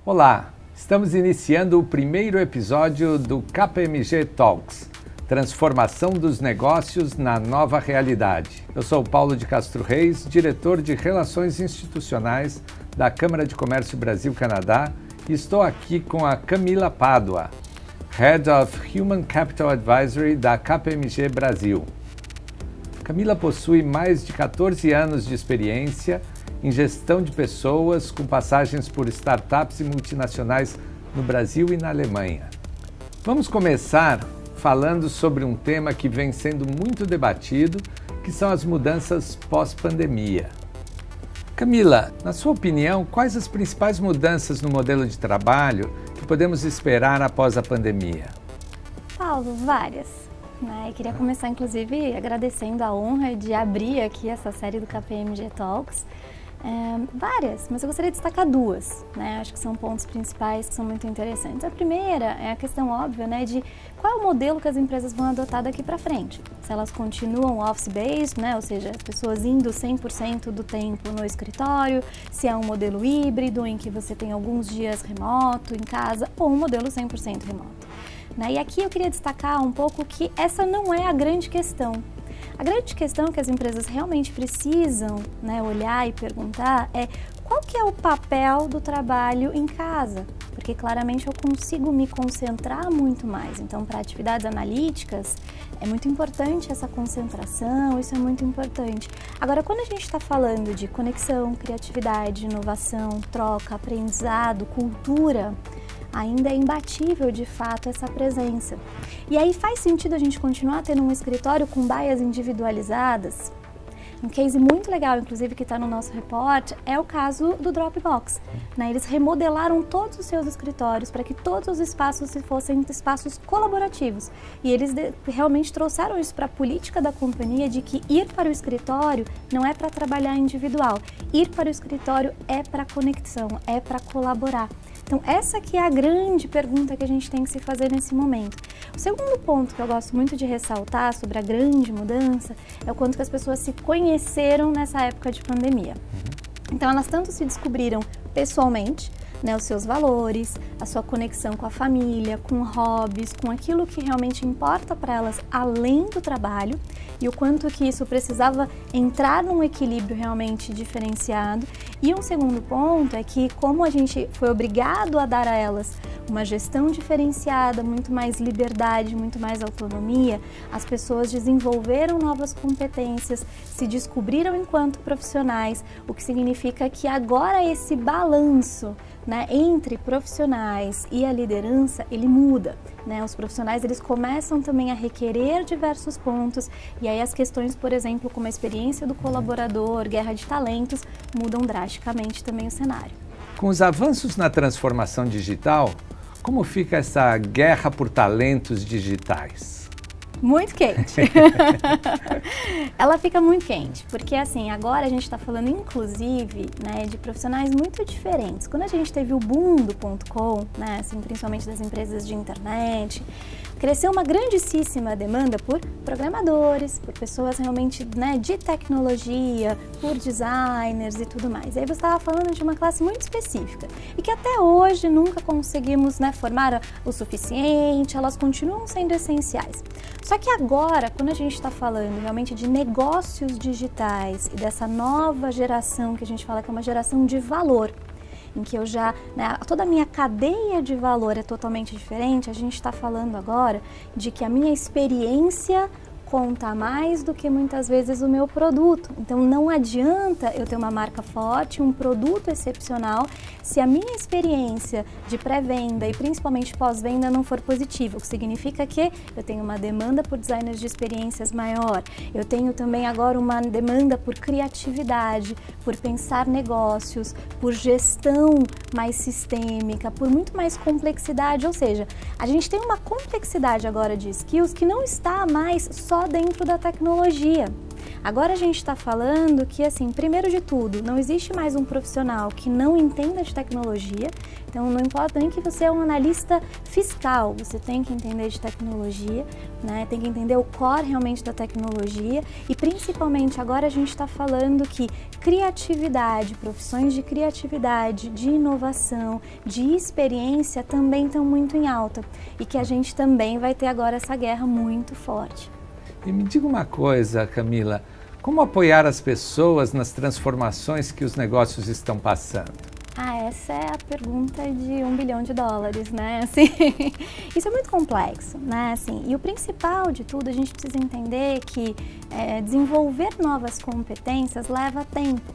Olá, estamos iniciando o primeiro episódio do KPMG Talks, Transformação dos Negócios na Nova Realidade. Eu sou Paulo de Castro Reis, diretor de Relações Institucionais da Câmara de Comércio Brasil-Canadá e estou aqui com a Camila Pádua, Head of Human Capital Advisory da KPMG Brasil. Camila possui mais de 14 anos de experiência em gestão de pessoas, com passagens por startups e multinacionais no Brasil e na Alemanha. Vamos começar falando sobre um tema que vem sendo muito debatido, que são as mudanças pós-pandemia. Camila, na sua opinião, quais as principais mudanças no modelo de trabalho que podemos esperar após a pandemia? Paulo, várias. Eu queria começar, inclusive, agradecendo a honra de abrir aqui essa série do KPMG Talks. Várias, mas eu gostaria de destacar duas, Acho que são pontos principais que são muito interessantes. A primeira é a questão óbvia, de qual é o modelo que as empresas vão adotar daqui para frente. Se elas continuam office-based, ou seja, as pessoas indo 100% do tempo no escritório, se é um modelo híbrido em que você tem alguns dias remoto em casa ou um modelo 100% remoto. E aqui eu queria destacar um pouco que essa não é a grande questão. A grande questão que as empresas realmente precisam olhar e perguntar é qual que é o papel do trabalho em casa, porque claramente eu consigo me concentrar muito mais. Então, para atividades analíticas, é muito importante essa concentração, isso é muito importante. Agora, quando a gente está falando de conexão, criatividade, inovação, troca, aprendizado, cultura, ainda é imbatível, de fato, essa presença. E aí faz sentido a gente continuar tendo um escritório com baias individualizadas? Um case muito legal, inclusive, que está no nosso report, é o caso do Dropbox. Eles remodelaram todos os seus escritórios para que todos os espaços fossem espaços colaborativos. E eles realmente trouxeram isso para a política da companhia de que ir para o escritório não é para trabalhar individual. Ir para o escritório é para conexão, é para colaborar. Então, essa que é a grande pergunta que a gente tem que se fazer nesse momento. O segundo ponto que eu gosto muito de ressaltar sobre a grande mudança é o quanto que as pessoas se conheceram nessa época de pandemia. Então, elas tanto se descobriram pessoalmente, os seus valores, a sua conexão com a família, com hobbies, com aquilo que realmente importa para elas além do trabalho e o quanto que isso precisava entrar num equilíbrio realmente diferenciado. E um segundo ponto é que, como a gente foi obrigado a dar a elas uma gestão diferenciada, muito mais liberdade, muito mais autonomia, as pessoas desenvolveram novas competências, se descobriram enquanto profissionais, o que significa que agora esse balanço entre profissionais e a liderança, ele muda. Os profissionais, eles começam também a requerer diversos pontos e aí as questões, por exemplo, como a experiência do colaborador, guerra de talentos, mudam drasticamente também o cenário. Com os avanços na transformação digital, como fica essa guerra por talentos digitais? Muito quente. Ela fica muito quente, porque assim, agora a gente está falando inclusive de profissionais muito diferentes. Quando a gente teve o boom do .com, assim, principalmente das empresas de internet, cresceu uma grandíssima demanda por programadores, por pessoas realmente de tecnologia, por designers e tudo mais. E aí você estava falando de uma classe muito específica e que até hoje nunca conseguimos formar o suficiente, elas continuam sendo essenciais. Só que agora, quando a gente está falando realmente de negócios digitais e dessa nova geração que a gente fala que é uma geração de valor, em que eu já, toda a minha cadeia de valor é totalmente diferente, a gente está falando agora de que a minha experiência conta mais do que muitas vezes o meu produto. Então não adianta eu ter uma marca forte, um produto excepcional, se a minha experiência de pré-venda e principalmente pós-venda não for positiva, o que significa que eu tenho uma demanda por designers de experiências maior, eu tenho também agora uma demanda por criatividade, por pensar negócios, por gestão mais sistêmica, por muito mais complexidade, ou seja, a gente tem uma complexidade agora de skills que não está mais só dentro da tecnologia. Agora a gente está falando que, assim, primeiro de tudo, não existe mais um profissional que não entenda de tecnologia. Então, não importa nem que você é um analista fiscal, você tem que entender de tecnologia, né? Tem que entender o core realmente da tecnologia e, principalmente, agora a gente está falando que criatividade, profissões de criatividade, de inovação, de experiência também estão muito em alta e que a gente também vai ter agora essa guerra muito forte. E me diga uma coisa, Camila, como apoiar as pessoas nas transformações que os negócios estão passando? Essa é a pergunta de $1 bilhão, né? Assim, isso é muito complexo, né? Assim, e o principal de tudo, a gente precisa entender que desenvolver novas competências leva tempo.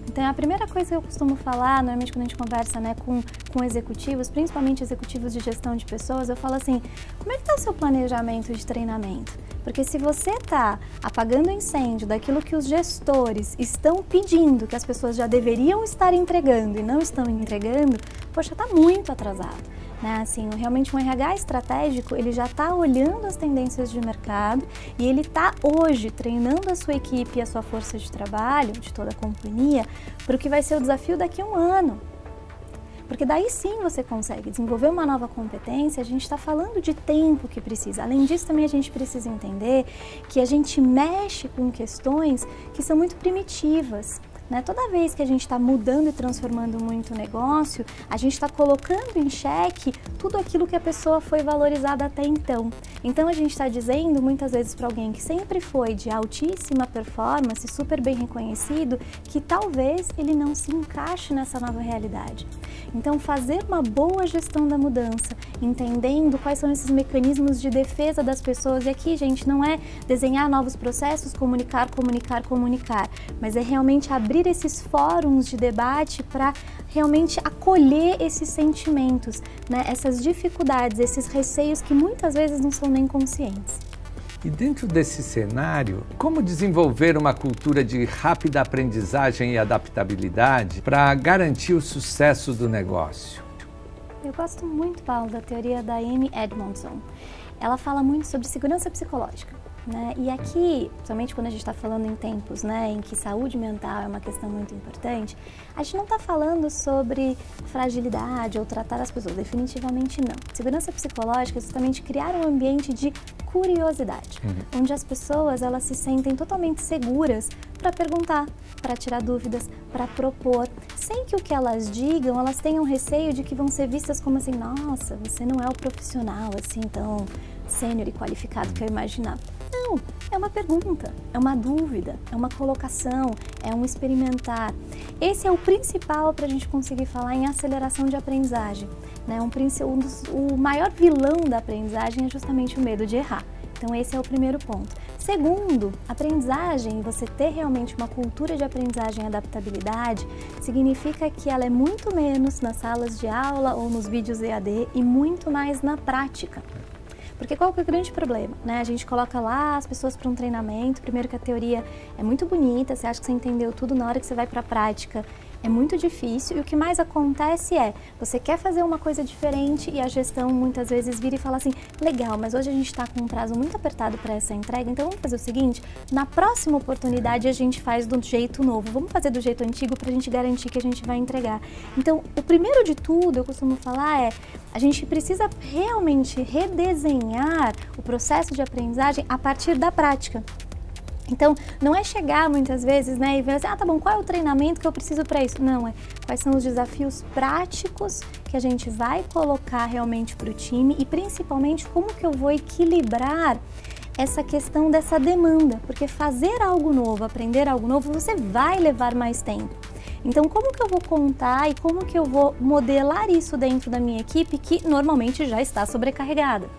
Então, a primeira coisa que eu costumo falar, normalmente quando a gente conversa, né, com executivos, principalmente executivos de gestão de pessoas, eu falo assim, como é que está o seu planejamento de treinamento? Porque se você está apagando o incêndio daquilo que os gestores estão pedindo, que as pessoas já deveriam estar entregando e não estão entregando, poxa, está muito atrasado. Né? Assim, realmente um RH estratégico, ele já está olhando as tendências de mercado e ele está hoje treinando a sua equipe e a sua força de trabalho, de toda a companhia, para o que vai ser o desafio daqui a um ano. Porque daí sim você consegue desenvolver uma nova competência, a gente está falando de tempo que precisa. Além disso, também a gente precisa entender que a gente mexe com questões que são muito primitivas. Né? Toda vez que a gente está mudando e transformando muito o negócio, a gente está colocando em xeque tudo aquilo que a pessoa foi valorizada até então. Então a gente está dizendo muitas vezes para alguém que sempre foi de altíssima performance, super bem reconhecido, que talvez ele não se encaixe nessa nova realidade. Então fazer uma boa gestão da mudança, entendendo quais são esses mecanismos de defesa das pessoas, e aqui, gente, não é desenhar novos processos, comunicar, mas é realmente abrir esses fóruns de debate para realmente acolher esses sentimentos, né? Essas dificuldades, esses receios que muitas vezes não são nem conscientes. E dentro desse cenário, como desenvolver uma cultura de rápida aprendizagem e adaptabilidade para garantir o sucesso do negócio? Eu gosto muito, Paulo, da teoria da Amy Edmondson. Ela fala muito sobre segurança psicológica. Né? E aqui, somente quando a gente está falando em tempos, né, em que saúde mental é uma questão muito importante, a gente não está falando sobre fragilidade ou tratar as pessoas, definitivamente não. Segurança psicológica é justamente criar um ambiente de curiosidade, onde as pessoas elas se sentem totalmente seguras para perguntar, para tirar dúvidas, para propor, sem que o que elas digam, elas tenham receio de que vão ser vistas como assim, nossa, você não é o profissional assim tão sênior e qualificado que eu imaginava. Não, é uma pergunta, é uma dúvida, é uma colocação, é um experimentar. Esse é o principal para a gente conseguir falar em aceleração de aprendizagem. Né? O maior vilão da aprendizagem é justamente o medo de errar. Então esse é o primeiro ponto. Segundo, aprendizagem, você ter realmente uma cultura de aprendizagem e adaptabilidade, significa que ela é muito menos nas salas de aula ou nos vídeos EAD e muito mais na prática. Porque qual que é o grande problema? Né? A gente coloca lá as pessoas para um treinamento, primeiro que a teoria é muito bonita, você acha que você entendeu tudo, na hora que você vai para a prática é muito difícil, e o que mais acontece é, você quer fazer uma coisa diferente e a gestão muitas vezes vira e fala assim, legal, mas hoje a gente está com um prazo muito apertado para essa entrega, então vamos fazer o seguinte, na próxima oportunidade a gente faz do jeito novo, vamos fazer do jeito antigo para a gente garantir que a gente vai entregar. Então, o primeiro de tudo, eu costumo falar a gente precisa realmente redesenhar o processo de aprendizagem a partir da prática. Então, não é chegar muitas vezes, né, e ver assim, tá bom, qual é o treinamento que eu preciso para isso? Não, quais são os desafios práticos que a gente vai colocar realmente para o time e principalmente como que eu vou equilibrar essa questão dessa demanda, porque fazer algo novo, aprender algo novo, você vai levar mais tempo. Então, como que eu vou contar e como que eu vou modelar isso dentro da minha equipe que normalmente já está sobrecarregada?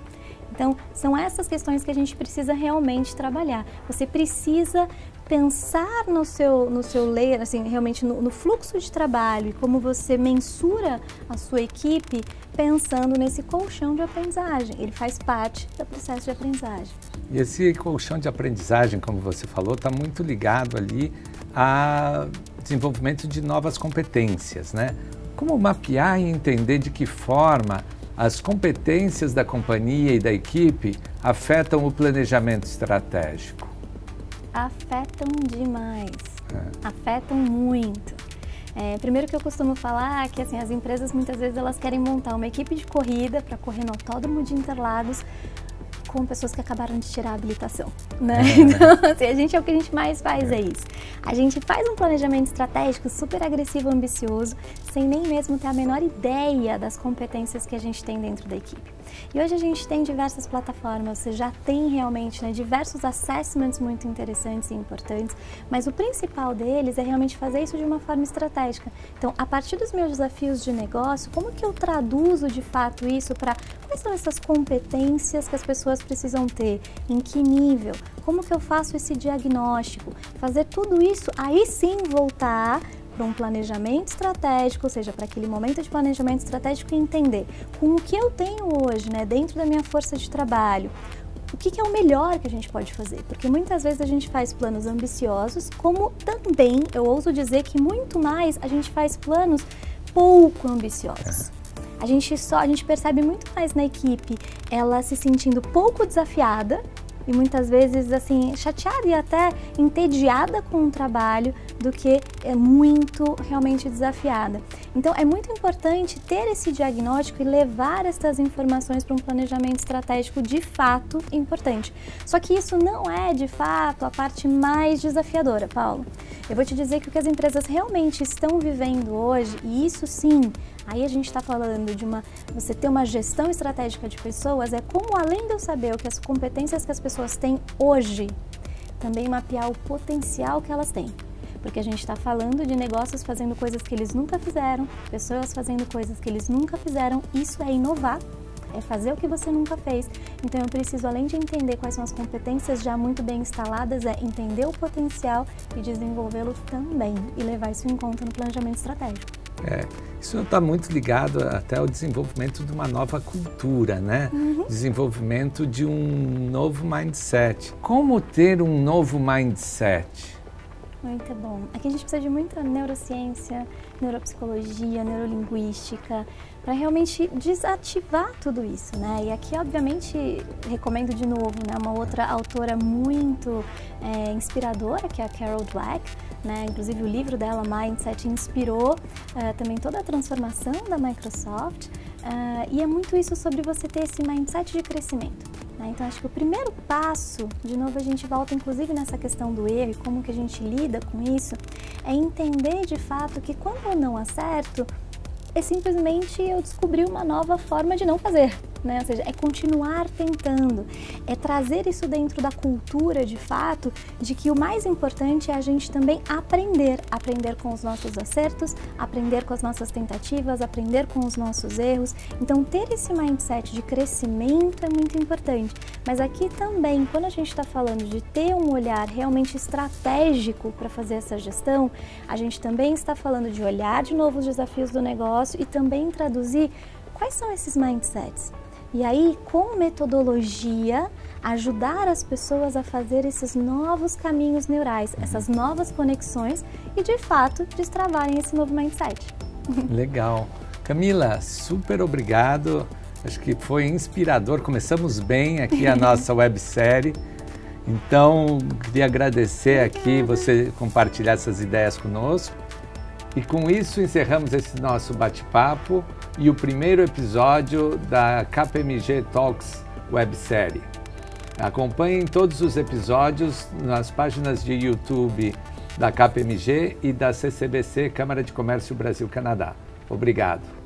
Então, são essas questões que a gente precisa realmente trabalhar. Você precisa pensar no seu layer, assim, realmente no fluxo de trabalho e como você mensura a sua equipe pensando nesse colchão de aprendizagem. Ele faz parte do processo de aprendizagem. E esse colchão de aprendizagem, como você falou, está muito ligado ali a desenvolvimento de novas competências, né? Como mapear e entender de que forma as competências da companhia e da equipe afetam o planejamento estratégico? afetam demais, afetam muito. Primeiro que eu costumo falar que assim, as empresas muitas vezes elas querem montar uma equipe de corrida para correr no Autódromo de Interlagos com pessoas que acabaram de tirar a habilitação, né? Então, assim, o que a gente mais faz é isso. A gente faz um planejamento estratégico super agressivo, ambicioso, sem nem mesmo ter a menor ideia das competências que a gente tem dentro da equipe. E hoje a gente tem diversas plataformas, você já tem realmente diversos assessments muito interessantes e importantes, mas o principal deles é realmente fazer isso de uma forma estratégica. Então, a partir dos meus desafios de negócio, como que eu traduzo de fato isso para quais são essas competências que as pessoas precisam ter, em que nível, como que eu faço esse diagnóstico, fazer tudo isso, aí sim voltar para um planejamento estratégico, ou seja, para aquele momento de planejamento estratégico e entender com o que eu tenho hoje, né, dentro da minha força de trabalho, o que é o melhor que a gente pode fazer, porque muitas vezes a gente faz planos ambiciosos, como também, eu ouso dizer que muito mais a gente faz planos pouco ambiciosos. A gente percebe muito mais na equipe ela se sentindo pouco desafiada e muitas vezes assim chateada e até entediada com o trabalho do que muito realmente desafiada. Então é muito importante ter esse diagnóstico e levar essas informações para um planejamento estratégico de fato importante. Só que isso não é de fato a parte mais desafiadora, Paulo. Eu vou te dizer que o que as empresas realmente estão vivendo hoje, e isso sim, aí a gente está falando de você ter uma gestão estratégica de pessoas, é como além de eu saber as competências que as pessoas têm hoje, também mapear o potencial que elas têm. Porque a gente está falando de negócios fazendo coisas que eles nunca fizeram, pessoas fazendo coisas que eles nunca fizeram, isso é inovar. É fazer o que você nunca fez. Então eu preciso, além de entender quais são as competências já muito bem instaladas, é entender o potencial e desenvolvê-lo também e levar isso em conta no planejamento estratégico. Isso está muito ligado até ao desenvolvimento de uma nova cultura, né? Desenvolvimento de um novo mindset. Como ter um novo mindset? Muito bom. Aqui a gente precisa de muita neurociência, neuropsicologia, neurolinguística, para realmente desativar tudo isso, né? E aqui, obviamente, recomendo de novo, né, uma outra autora muito inspiradora, que é a Carol Dweck, né? Inclusive o livro dela, Mindset, inspirou também toda a transformação da Microsoft. E é muito isso sobre você ter esse mindset de crescimento. Então acho que o primeiro passo, de novo a gente volta inclusive nessa questão do erro e como que a gente lida com isso, é entender de fato que quando eu não acerto, é simplesmente eu descobrir uma nova forma de não fazer, né? Ou seja, é continuar tentando, é trazer isso dentro da cultura de fato, de que o mais importante é a gente também aprender com os nossos acertos, aprender com as nossas tentativas, aprender com os nossos erros. Então ter esse mindset de crescimento é muito importante, mas aqui também, quando a gente está falando de ter um olhar realmente estratégico para fazer essa gestão, a gente também está falando de olhar de novo os desafios do negócio e também traduzir quais são esses mindsets. E aí, com metodologia, ajudar as pessoas a fazer esses novos caminhos neurais, essas novas conexões e, de fato, destravarem esse novo mindset. Legal. Camila, super obrigado. Acho que foi inspirador. Começamos bem aqui a nossa websérie. Então, queria agradecer aqui você compartilhar essas ideias conosco. E com isso encerramos esse nosso bate-papo e o primeiro episódio da KPMG Talks websérie. Acompanhem todos os episódios nas páginas de YouTube da KPMG e da CCBC, Câmara de Comércio Brasil-Canadá. Obrigado.